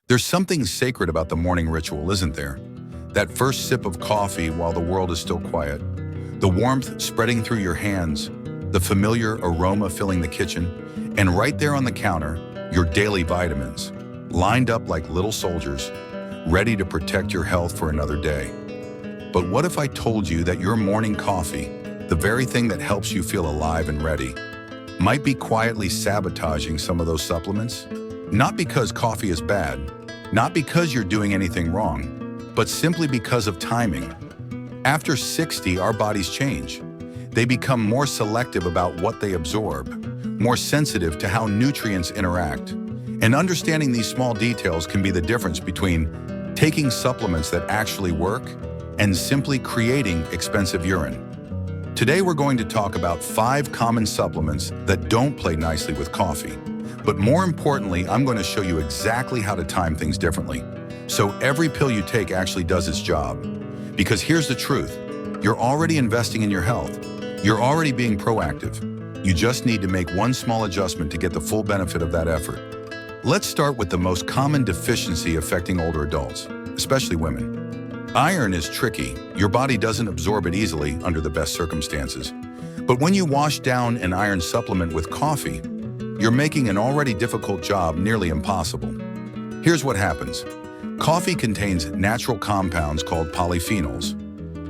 There's something sacred about the morning ritual, isn't there? That first sip of coffee while the world is still quiet, the warmth spreading through your hands, the familiar aroma filling the kitchen, and right there on the counter, your daily vitamins, lined up like little soldiers, ready to protect your health for another day. But what if I told you that your morning coffee, the very thing that helps you feel alive and ready, might be quietly sabotaging some of those supplements? Not because coffee is bad, not because you're doing anything wrong, but simply because of timing. After 60, our bodies change. They become more selective about what they absorb, more sensitive to how nutrients interact. And understanding these small details can be the difference between taking supplements that actually work and simply creating expensive urine. Today we're going to talk about 5 common supplements that don't play nicely with coffee. But more importantly, I'm going to show you exactly how to time things differently, so every pill you take actually does its job. Because here's the truth, you're already investing in your health. You're already being proactive. You just need to make one small adjustment to get the full benefit of that effort. Let's start with the most common deficiency affecting older adults, especially women. Iron is tricky. Your body doesn't absorb it easily under the best circumstances. But when you wash down an iron supplement with coffee, you're making an already difficult job nearly impossible. Here's what happens. Coffee contains natural compounds called polyphenols.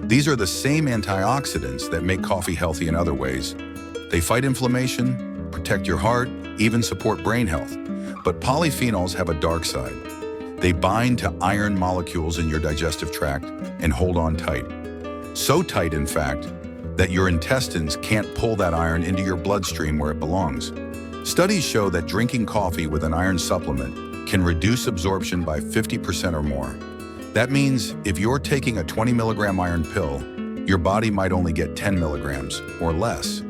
These are the same antioxidants that make coffee healthy in other ways. They fight inflammation, protect your heart, even support brain health. But polyphenols have a dark side. They bind to iron molecules in your digestive tract and hold on tight. So tight, in fact, that your intestines can't pull that iron into your bloodstream where it belongs. Studies show that drinking coffee with an iron supplement can reduce absorption by 50% or more. That means if you're taking a 20 milligram iron pill, your body might only get 10 milligrams or less.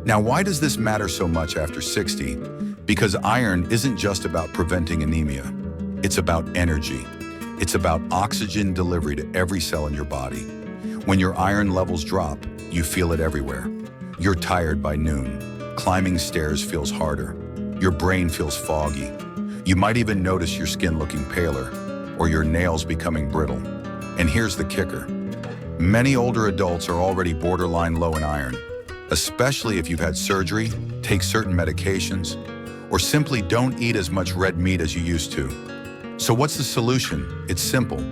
Now, why does this matter so much after 60? Because iron isn't just about preventing anemia. It's about energy. It's about oxygen delivery to every cell in your body. When your iron levels drop, you feel it everywhere. You're tired by noon. Climbing stairs feels harder. Your brain feels foggy. You might even notice your skin looking paler or your nails becoming brittle. And here's the kicker. Many older adults are already borderline low in iron, especially if you've had surgery, take certain medications, or simply don't eat as much red meat as you used to. So what's the solution? It's simple.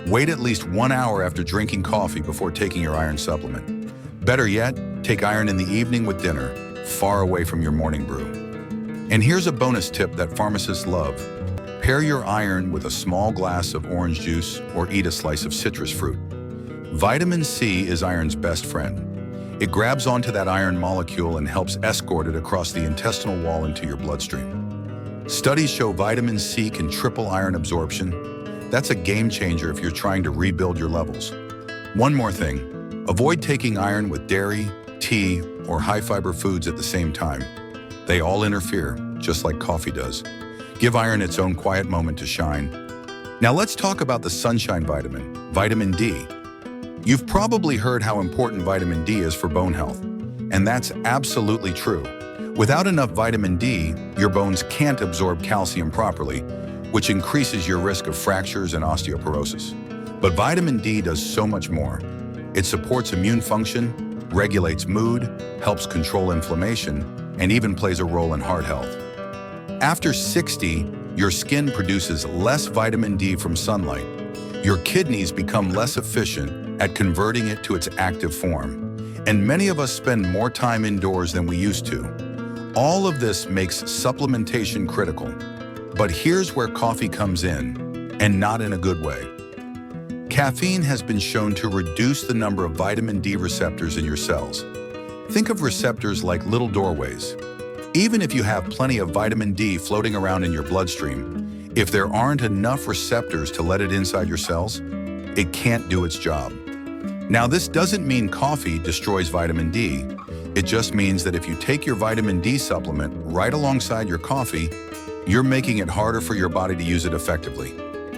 Wait at least 1 hour after drinking coffee before taking your iron supplement. Better yet, take iron in the evening with dinner, far away from your morning brew. And here's a bonus tip that pharmacists love. Pair your iron with a small glass of orange juice or eat a slice of citrus fruit. Vitamin C is iron's best friend. It grabs onto that iron molecule and helps escort it across the intestinal wall into your bloodstream. Studies show vitamin C can triple iron absorption. That's a game changer if you're trying to rebuild your levels. One more thing, avoid taking iron with dairy, tea, or high-fiber foods at the same time. They all interfere, just like coffee does. Give iron its own quiet moment to shine. Now let's talk about the sunshine vitamin, vitamin D. You've probably heard how important vitamin D is for bone health, and that's absolutely true. Without enough vitamin D, your bones can't absorb calcium properly, which increases your risk of fractures and osteoporosis. But vitamin D does so much more. It supports immune function, regulates mood, helps control inflammation, and even plays a role in heart health. After 60, your skin produces less vitamin D from sunlight. Your kidneys become less efficient at converting it to its active form. And many of us spend more time indoors than we used to. All of this makes supplementation critical. But here's where coffee comes in, and not in a good way. Caffeine has been shown to reduce the number of vitamin D receptors in your cells. Think of receptors like little doorways. Even if you have plenty of vitamin D floating around in your bloodstream, if there aren't enough receptors to let it inside your cells, it can't do its job. Now, this doesn't mean coffee destroys vitamin D. It just means that if you take your vitamin D supplement right alongside your coffee, you're making it harder for your body to use it effectively.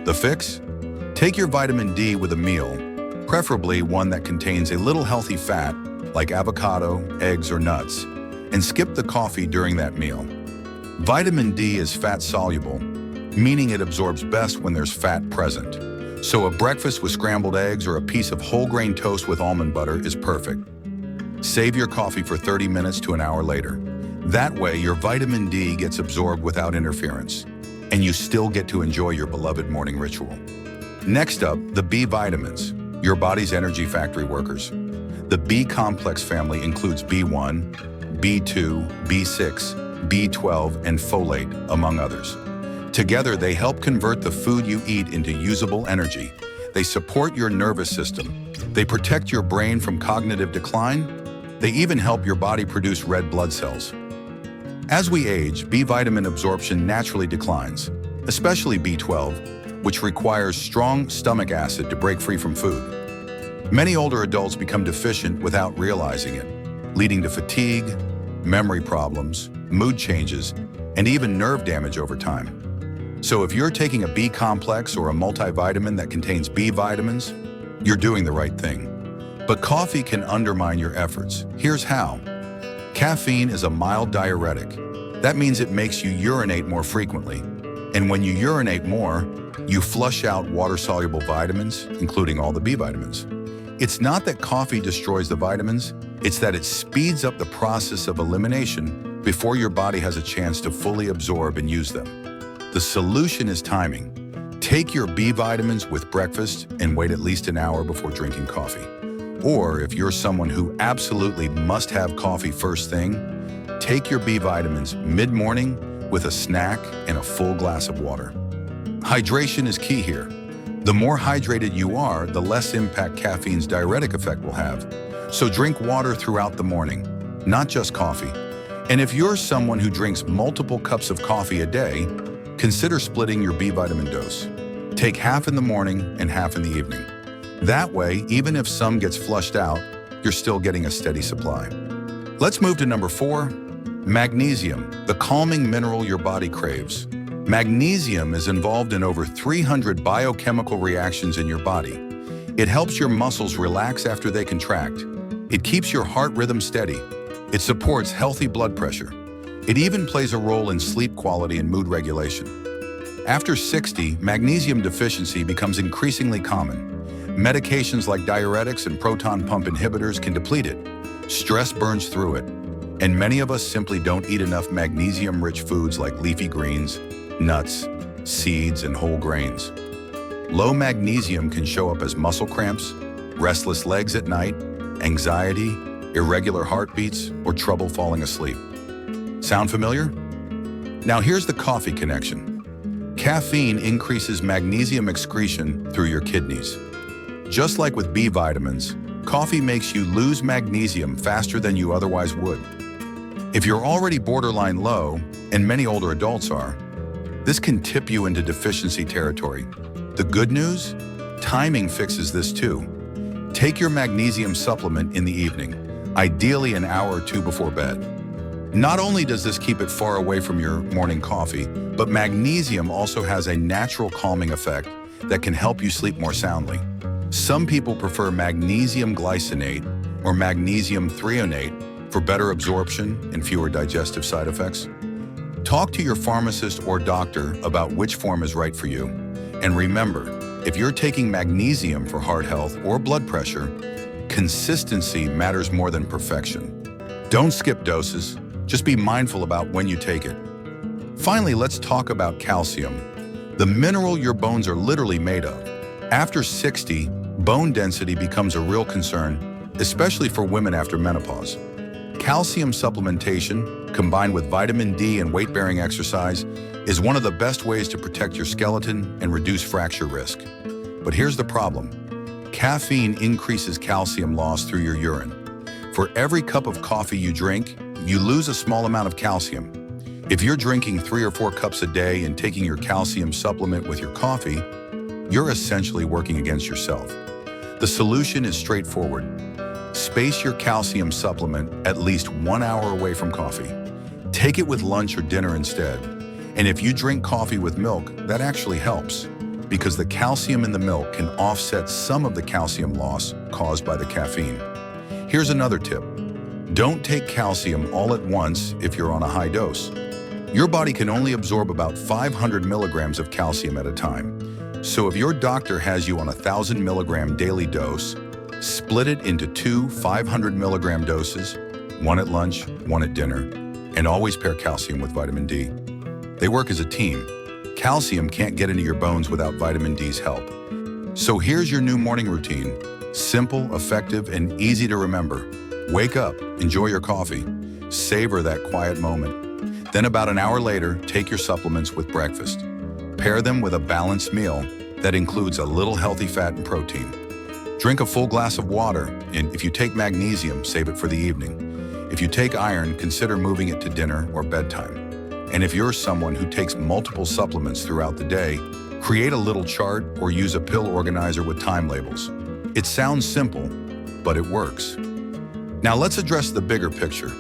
The fix? Take your vitamin D with a meal, preferably one that contains a little healthy fat, like avocado, eggs, or nuts, and skip the coffee during that meal. Vitamin D is fat-soluble, meaning it absorbs best when there's fat present. So a breakfast with scrambled eggs or a piece of whole grain toast with almond butter is perfect. Save your coffee for 30 minutes to an hour later. That way, your vitamin D gets absorbed without interference, and you still get to enjoy your beloved morning ritual. Next up, the B vitamins, your body's energy factory workers. The B complex family includes B1, B2, B6, B12, and folate, among others. Together, they help convert the food you eat into usable energy. They support your nervous system. They protect your brain from cognitive decline. They even help your body produce red blood cells. As we age, B vitamin absorption naturally declines, especially B12, which requires strong stomach acid to break free from food. Many older adults become deficient without realizing it, leading to fatigue, memory problems, mood changes, and even nerve damage over time. So if you're taking a B complex or a multivitamin that contains B vitamins, you're doing the right thing. But coffee can undermine your efforts. Here's how. Caffeine is a mild diuretic. That means it makes you urinate more frequently. And when you urinate more, you flush out water-soluble vitamins, including all the B vitamins. It's not that coffee destroys the vitamins, it's that it speeds up the process of elimination before your body has a chance to fully absorb and use them. The solution is timing. Take your B vitamins with breakfast and wait at least an hour before drinking coffee. Or if you're someone who absolutely must have coffee first thing, take your B vitamins mid-morning with a snack and a full glass of water. Hydration is key here. The more hydrated you are, the less impact caffeine's diuretic effect will have. So drink water throughout the morning, not just coffee. And if you're someone who drinks multiple cups of coffee a day, consider splitting your B vitamin dose. Take half in the morning and half in the evening. That way, even if some gets flushed out, you're still getting a steady supply. Let's move to number 4, magnesium, the calming mineral your body craves. Magnesium is involved in over 300 biochemical reactions in your body. It helps your muscles relax after they contract. It keeps your heart rhythm steady. It supports healthy blood pressure. It even plays a role in sleep quality and mood regulation. After 60, magnesium deficiency becomes increasingly common. Medications like diuretics and proton pump inhibitors can deplete it. Stress burns through it. And many of us simply don't eat enough magnesium-rich foods like leafy greens, nuts, seeds, and whole grains. Low magnesium can show up as muscle cramps, restless legs at night, anxiety, irregular heartbeats, or trouble falling asleep. Sound familiar? Now here's the coffee connection. Caffeine increases magnesium excretion through your kidneys. Just like with B vitamins, coffee makes you lose magnesium faster than you otherwise would. If you're already borderline low, and many older adults are, this can tip you into deficiency territory. The good news? Timing fixes this too. Take your magnesium supplement in the evening, ideally an hour or two before bed. Not only does this keep it far away from your morning coffee, but magnesium also has a natural calming effect that can help you sleep more soundly. Some people prefer magnesium glycinate or magnesium threonate for better absorption and fewer digestive side effects. Talk to your pharmacist or doctor about which form is right for you. And remember, if you're taking magnesium for heart health or blood pressure, consistency matters more than perfection. Don't skip doses, just be mindful about when you take it. Finally, let's talk about calcium, the mineral your bones are literally made of. After 60, bone density becomes a real concern, especially for women after menopause. Calcium supplementation, combined with vitamin D and weight-bearing exercise, is one of the best ways to protect your skeleton and reduce fracture risk. But here's the problem. Caffeine increases calcium loss through your urine. For every cup of coffee you drink, you lose a small amount of calcium. If you're drinking 3 or 4 cups a day and taking your calcium supplement with your coffee, you're essentially working against yourself. The solution is straightforward. Space your calcium supplement at least 1 hour away from coffee. Take it with lunch or dinner instead. And if you drink coffee with milk, that actually helps, because the calcium in the milk can offset some of the calcium loss caused by the caffeine. Here's another tip. Don't take calcium all at once if you're on a high dose. Your body can only absorb about 500 milligrams of calcium at a time. So if your doctor has you on a 1,000 milligram daily dose, split it into two 500 milligram doses, one at lunch, one at dinner, and always pair calcium with vitamin D. They work as a team. Calcium can't get into your bones without vitamin D's help. So here's your new morning routine. Simple, effective, and easy to remember. Wake up, enjoy your coffee, savor that quiet moment. Then about an hour later, take your supplements with breakfast. Pair them with a balanced meal that includes a little healthy fat and protein. Drink a full glass of water, and if you take magnesium, save it for the evening. If you take iron, consider moving it to dinner or bedtime. And if you're someone who takes multiple supplements throughout the day, create a little chart or use a pill organizer with time labels. It sounds simple, but it works. Now let's address the bigger picture.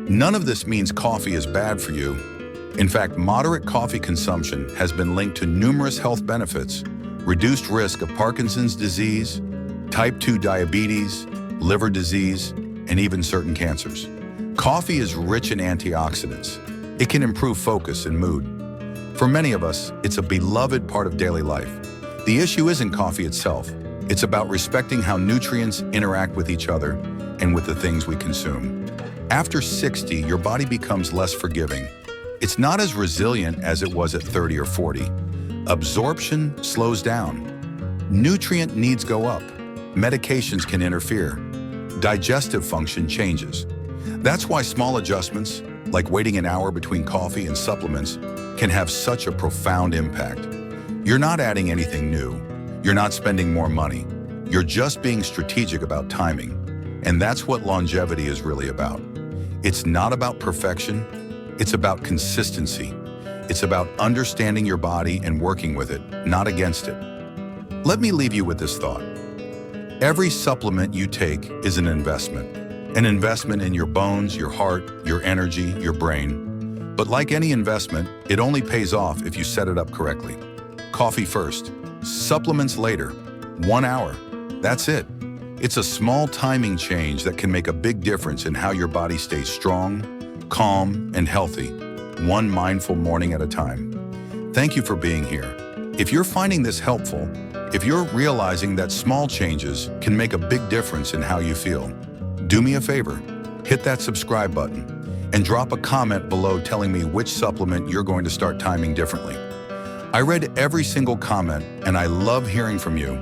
None of this means coffee is bad for you. In fact, moderate coffee consumption has been linked to numerous health benefits: reduced risk of Parkinson's disease, type 2 diabetes, liver disease, and even certain cancers. Coffee is rich in antioxidants. It can improve focus and mood. For many of us, it's a beloved part of daily life. The issue isn't coffee itself. It's about respecting how nutrients interact with each other and with the things we consume. After 60, your body becomes less forgiving. It's not as resilient as it was at 30 or 40. Absorption slows down. Nutrient needs go up. Medications can interfere. Digestive function changes. That's why small adjustments, like waiting an hour between coffee and supplements, can have such a profound impact. You're not adding anything new. You're not spending more money. You're just being strategic about timing. And that's what longevity is really about. It's not about perfection. It's about consistency. It's about understanding your body and working with it, not against it. Let me leave you with this thought. Every supplement you take is an investment in your bones, your heart, your energy, your brain. But like any investment, it only pays off if you set it up correctly. Coffee first, supplements later, 1 hour. That's it. It's a small timing change that can make a big difference in how your body stays strong, calm, and healthy, one mindful morning at a time. Thank you for being here. If you're finding this helpful, if you're realizing that small changes can make a big difference in how you feel, do me a favor, hit that subscribe button and drop a comment below telling me which supplement you're going to start timing differently. I read every single comment and I love hearing from you.